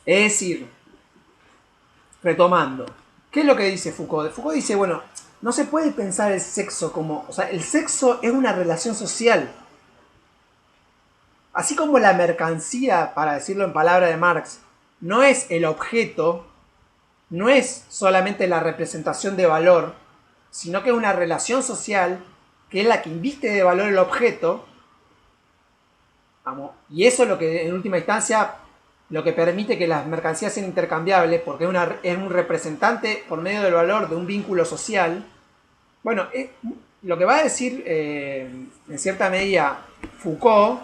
Es decir, retomando, ¿qué es lo que dice Foucault? Foucault dice, bueno, no se puede pensar el sexo como... O sea, el sexo es una relación social. Así como la mercancía, para decirlo en palabras de Marx, no es el objeto, no es solamente la representación de valor, sino que es una relación social que es la que inviste de valor el objeto, vamos, y eso es lo que en última instancia lo que permite que las mercancías sean intercambiables, porque es un representante por medio del valor de un vínculo social. Bueno, lo que va a decir en cierta medida Foucault,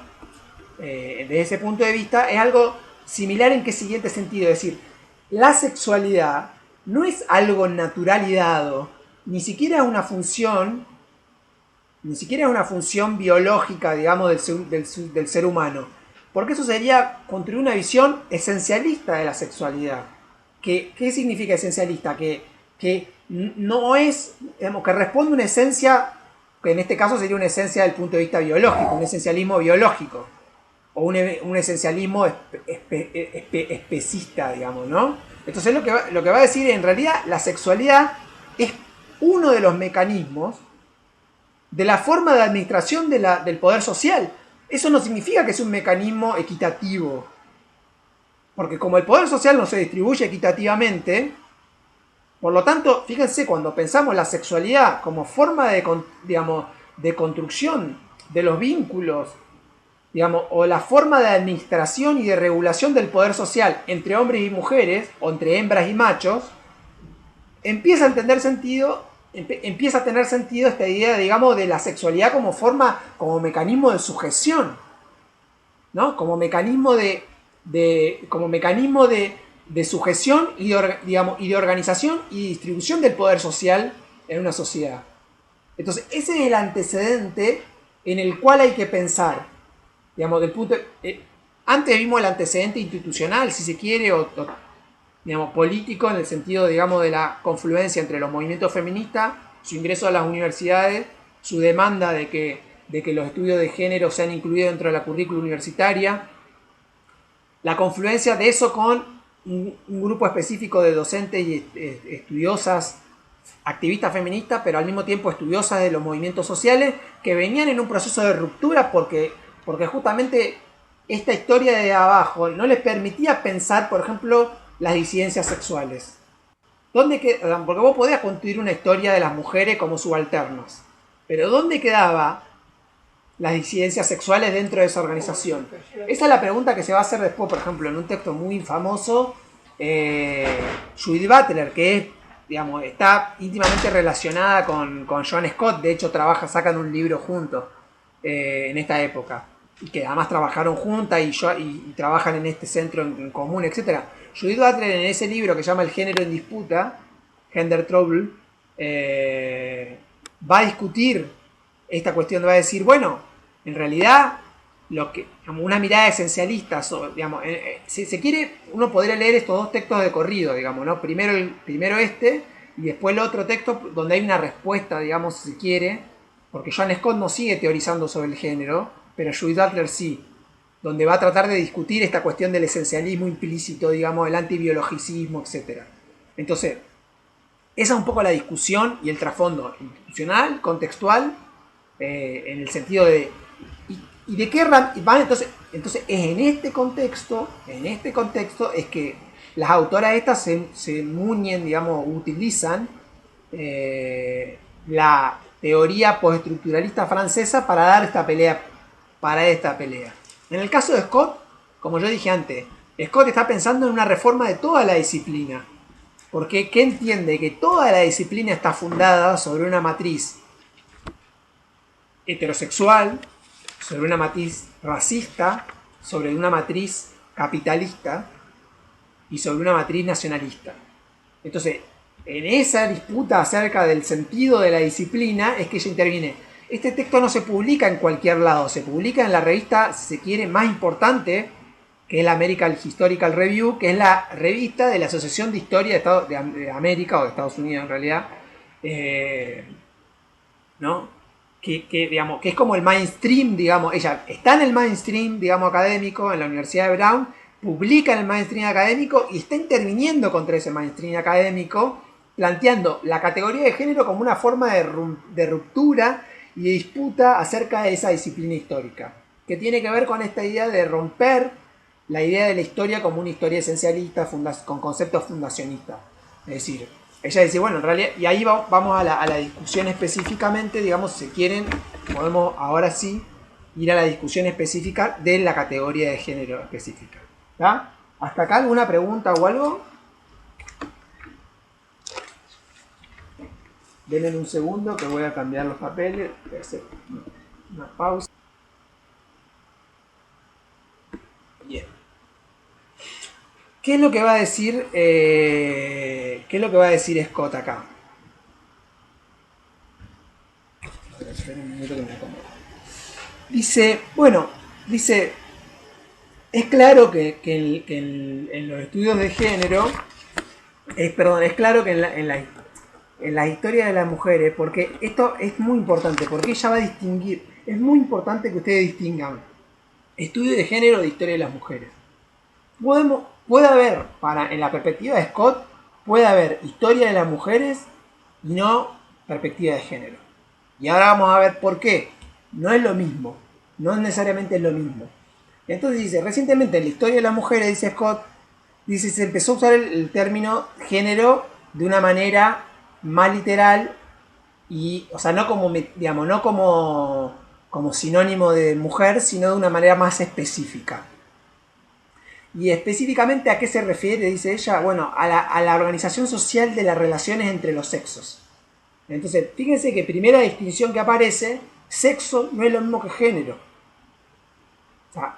desde ese punto de vista, es algo similar en qué siguiente sentido. Es decir, la sexualidad no es algo natural y dado, ni siquiera es una función, ni siquiera es una función biológica, digamos, del ser humano. Porque eso sería construir una visión esencialista de la sexualidad. ¿Qué significa esencialista? Que no es, digamos, que responde a una esencia, que en este caso sería una esencia del punto de vista biológico, un esencialismo biológico o un esencialismo especista, digamos, ¿no? Entonces lo que va a decir en realidad la sexualidad es uno de los mecanismos de la forma de administración del poder social. Eso no significa que es un mecanismo equitativo, porque como el poder social no se distribuye equitativamente, por lo tanto, fíjense, cuando pensamos la sexualidad como forma digamos, de construcción de los vínculos, digamos, o la forma de administración y de regulación del poder social entre hombres y mujeres, o entre hembras y machos, empieza a entender sentido, empieza a tener sentido esta idea, digamos, de la sexualidad como forma, como mecanismo de sujeción, ¿no? Como mecanismo como mecanismo de sujeción y digamos, y de organización y distribución del poder social en una sociedad. Entonces, ese es el antecedente en el cual hay que pensar, digamos, antes vimos el antecedente institucional, si se quiere, o digamos, político, en el sentido, digamos, de la confluencia entre los movimientos feministas, su ingreso a las universidades, su demanda de que los estudios de género sean incluidos dentro de la currícula universitaria, la confluencia de eso con un grupo específico de docentes y estudiosas, activistas feministas, pero al mismo tiempo estudiosas de los movimientos sociales, que venían en un proceso de ruptura porque justamente esta historia de abajo no les permitía pensar, por ejemplo, las disidencias sexuales. Porque vos podías construir una historia de las mujeres como subalternas, pero ¿dónde quedaba las disidencias sexuales dentro de esa organización? Esa es la pregunta que se va a hacer después, por ejemplo, en un texto muy famoso, Judith Butler, que es, digamos, está íntimamente relacionada con John Scott. De hecho, sacan un libro juntos en esta época, y que además trabajaron juntas y trabajan en este centro en común, etc. Judith Butler, en ese libro que se llama El género en disputa, Gender Trouble, va a discutir esta cuestión, va a decir, bueno, en realidad como una mirada esencialista, digamos, si se quiere, uno podría leer estos dos textos de corrido, digamos, ¿no? Primero este y después el otro texto donde hay una respuesta, digamos, si se quiere, porque John Scott no sigue teorizando sobre el género, pero Judith Butler sí, donde va a tratar de discutir esta cuestión del esencialismo implícito, digamos, el antibiologicismo, etc. Entonces, esa es un poco la discusión y el trasfondo institucional, contextual, en el sentido de y de qué van. Entonces es en este contexto es que las autoras estas se muñen, digamos, utilizan la teoría postestructuralista francesa para dar esta pelea. En el caso de Scott, como yo dije antes, Scott está pensando en una reforma de toda la disciplina, porque ¿qué entiende? Que toda la disciplina está fundada sobre una matriz heterosexual, sobre una matriz racista, sobre una matriz capitalista y sobre una matriz nacionalista. Entonces, en esa disputa acerca del sentido de la disciplina es que ella interviene. Este texto no se publica en cualquier lado, se publica en la revista, si se quiere, más importante, que es la American Historical Review, que es la revista de la Asociación de Historia de América, o de Estados Unidos en realidad, ¿no? Digamos, que es como el mainstream, digamos, ella está en el mainstream, digamos, académico en la Universidad de Brown, publica en el mainstream académico y está interviniendo contra ese mainstream académico, planteando la categoría de género como una forma de ruptura y de disputa acerca de esa disciplina histórica, que tiene que ver con esta idea de romper la idea de la historia como una historia esencialista con conceptos fundacionistas. Es decir, ella dice, bueno, en realidad, y ahí vamos a la discusión específicamente, digamos, si quieren, podemos ahora sí ir a la discusión específica de la categoría de género específica. ¿Está? ¿Hasta acá alguna pregunta o algo? Denme un segundo que voy a cambiar los papeles. Voy a hacer una pausa. Bien. ¿Qué es lo que va a decir? ¿Qué es lo que va a decir Scott acá? Espera un minuto que me acomodo. Dice, es claro que en los estudios de género, es claro que en la historia de las mujeres, porque esto es muy importante, porque ella va a distinguir, es muy importante que ustedes distingan estudio de género de historia de las mujeres. Puede haber, en la perspectiva de Scott, puede haber historia de las mujeres y no perspectiva de género. Y ahora vamos a ver por qué. No es lo mismo, no necesariamente es lo mismo. Entonces dice, recientemente en la historia de las mujeres, dice Scott, dice, se empezó a usar el término género de una manera más literal y, o sea, no como, digamos, no como sinónimo de mujer, sino de una manera más específica. Y específicamente a qué se refiere, dice ella, bueno, a la organización social de las relaciones entre los sexos. Entonces, fíjense que primera distinción que aparece, sexo no es lo mismo que género. O sea,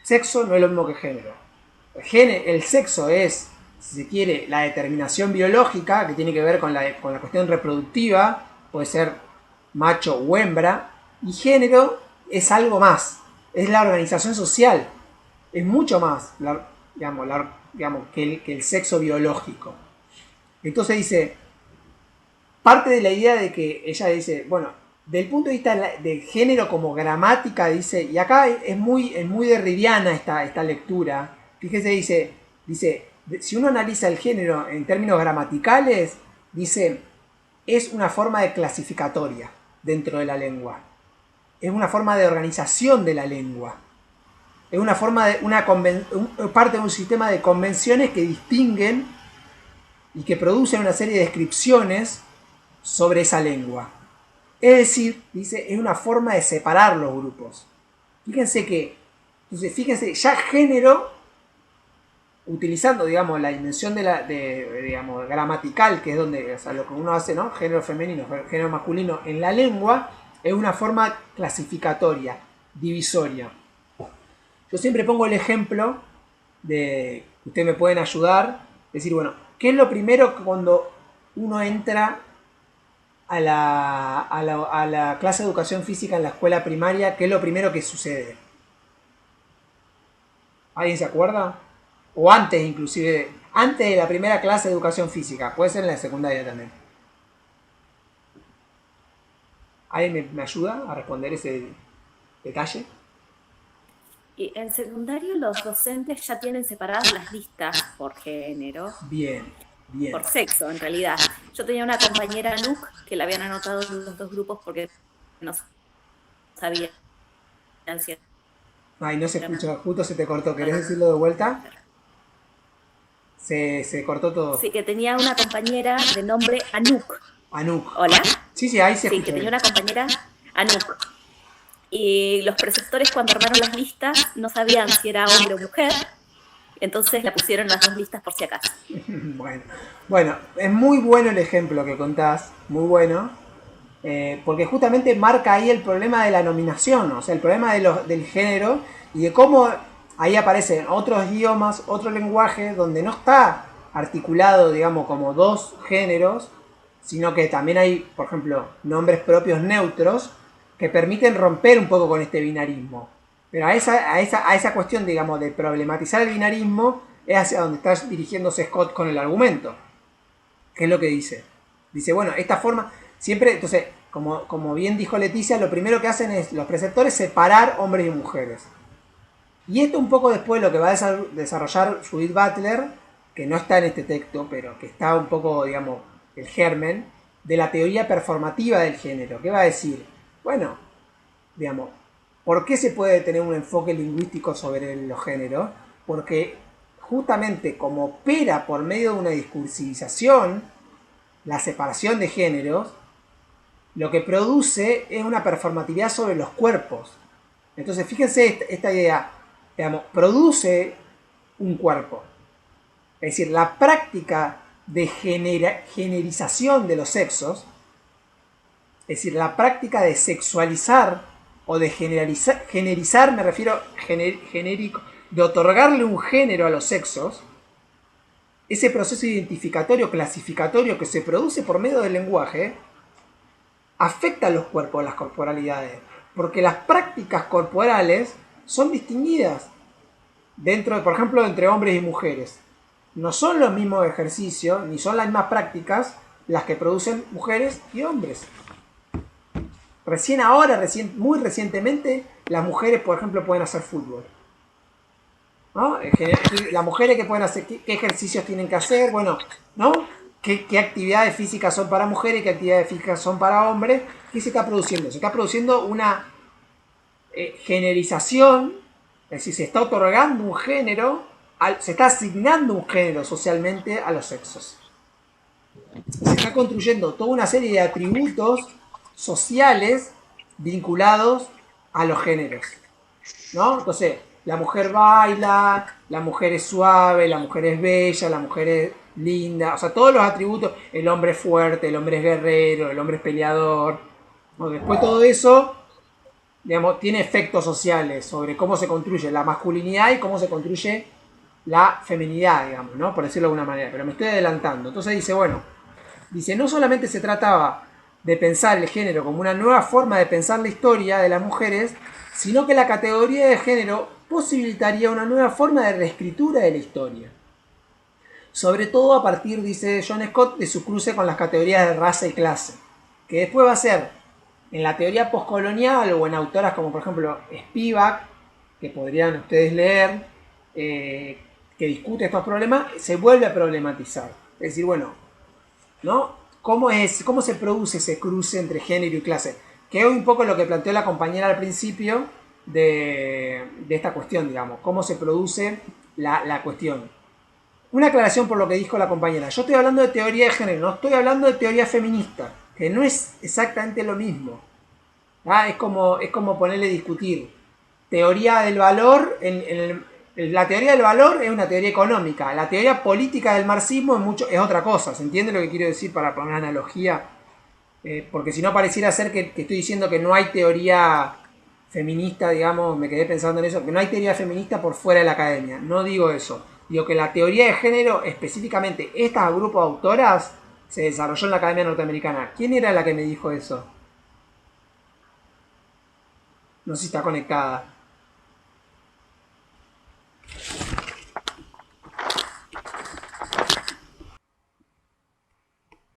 sexo no es lo mismo que género. El sexo es, si se quiere, la determinación biológica, que tiene que ver con la cuestión reproductiva, puede ser macho o hembra, y género es algo más, es la organización social, es mucho más, digamos que el sexo biológico. Entonces dice, parte de la idea de que ella dice, bueno, del punto de vista de género como gramática, dice, y acá es muy derridiana esta lectura. Fíjese, dice, si uno analiza el género en términos gramaticales, dice, es una forma de clasificatoria dentro de la lengua. Es una forma de organización de la lengua. Es una forma de parte de un sistema de convenciones que distinguen y que producen una serie de descripciones sobre esa lengua. Es decir, dice, es una forma de separar los grupos. Fíjense, ya género, utilizando, digamos, la dimensión digamos, gramatical, que es donde, o sea, lo que uno hace, ¿no? Género femenino, género masculino en la lengua, es una forma clasificatoria, divisoria. Yo siempre pongo el ejemplo de, ustedes me pueden ayudar, decir, bueno, ¿qué es lo primero cuando uno entra a la clase de educación física en la escuela primaria? ¿Qué es lo primero que sucede? ¿Alguien se acuerda? O antes inclusive, antes de la primera clase de educación física, puede ser en la secundaria también. ¿Alguien me ayuda a responder ese detalle? Y en secundario los docentes ya tienen separadas las listas por género, Bien, bien. por sexo en realidad. Yo tenía una compañera NUC que la habían anotado en los dos grupos porque no sabían si Ay, no se era escucha, justo se te cortó. ¿Querés varón decirlo de o vuelta? mujer. Se cortó todo. Sí, que tenía una compañera de nombre Anuk. Anuk. ¿Hola? Sí, sí, ahí se Sí, que escucha tenía bien. una compañera Anuk. Y los preceptores cuando armaron las listas no sabían si era hombre o mujer, entonces la pusieron las dos listas por si acaso. Bueno, bueno, es muy bueno el ejemplo que contás, muy bueno, porque justamente marca ahí el problema de la nominación, o sea, el problema del género y de cómo ahí aparecen otros idiomas, otro lenguaje donde no está articulado, digamos, como dos géneros, sino que también hay, por ejemplo, nombres propios neutros que permiten romper un poco con este binarismo. Pero a esa cuestión, digamos, de problematizar el binarismo es hacia donde está dirigiéndose Scott con el argumento. ¿Qué es lo que dice? Dice, bueno, esta forma, siempre, entonces, como bien dijo Leticia, lo primero que hacen es los preceptores separar hombres y mujeres. Y esto un poco después lo que va a desarrollar Judith Butler, que no está en este texto, pero que está un poco, digamos, el germen, de la teoría performativa del género. ¿Qué va a decir? Bueno, digamos, ¿por qué se puede tener un enfoque lingüístico sobre los géneros? Porque justamente como opera por medio de una discursivización, la separación de géneros, lo que produce es una performatividad sobre los cuerpos. Entonces, fíjense esta idea, digamos, produce un cuerpo. Es decir, la práctica de generización de los sexos, es decir, la práctica de sexualizar o de generizar, me refiero genérico, de otorgarle un género a los sexos, ese proceso identificatorio, clasificatorio que se produce por medio del lenguaje, afecta a los cuerpos, las corporalidades, porque las prácticas corporales son distinguidas dentro de, por ejemplo, entre hombres y mujeres. No son los mismos ejercicios, ni son las mismas prácticas las que producen mujeres y hombres. Recién ahora, muy recientemente, las mujeres, por ejemplo, pueden hacer fútbol, ¿no? Las mujeres que pueden hacer, qué ejercicios tienen que hacer, bueno, ¿no? ¿Qué actividades físicas son para mujeres y qué actividades físicas son para hombres? ¿Qué se está produciendo? Se está produciendo una generización, es decir, se está otorgando un género, se está asignando un género socialmente a los sexos. Se está construyendo toda una serie de atributos sociales vinculados a los géneros, ¿no? Entonces, la mujer baila, la mujer es suave, la mujer es bella, la mujer es linda, o sea, todos los atributos, el hombre es fuerte, el hombre es guerrero, el hombre es peleador. Bueno, después todo eso, digamos, tiene efectos sociales sobre cómo se construye la masculinidad y cómo se construye la feminidad, digamos, ¿no? Por decirlo de alguna manera, pero me estoy adelantando. Entonces dice, bueno, dice, no solamente se trataba de pensar el género como una nueva forma de pensar la historia de las mujeres, sino que la categoría de género posibilitaría una nueva forma de reescritura de la historia. Sobre todo a partir, dice John Scott, de su cruce con las categorías de raza y clase, que después va a ser en la teoría postcolonial o en autoras como por ejemplo Spivak, que podrían ustedes leer, que discute estos problemas, se vuelve a problematizar. Es decir, bueno, ¿no? ¿Cómo se produce ese cruce entre género y clase? Que es un poco lo que planteó la compañera al principio de esta cuestión, digamos. ¿Cómo se produce la cuestión? Una aclaración por lo que dijo la compañera. Yo estoy hablando de teoría de género, no estoy hablando de teoría feminista, que no es exactamente lo mismo. ¿Ah? Es como ponerle a discutir teoría del valor. La teoría del valor es una teoría económica. La teoría política del marxismo es otra cosa. ¿Se entiende lo que quiero decir para poner una analogía? Porque si no pareciera ser que estoy diciendo que no hay teoría feminista, digamos, me quedé pensando en eso, que no hay teoría feminista por fuera de la academia. No digo eso. Digo que la teoría de género, específicamente este grupo de autoras, se desarrolló en la Academia Norteamericana. ¿Quién era la que me dijo eso? No sé si está conectada.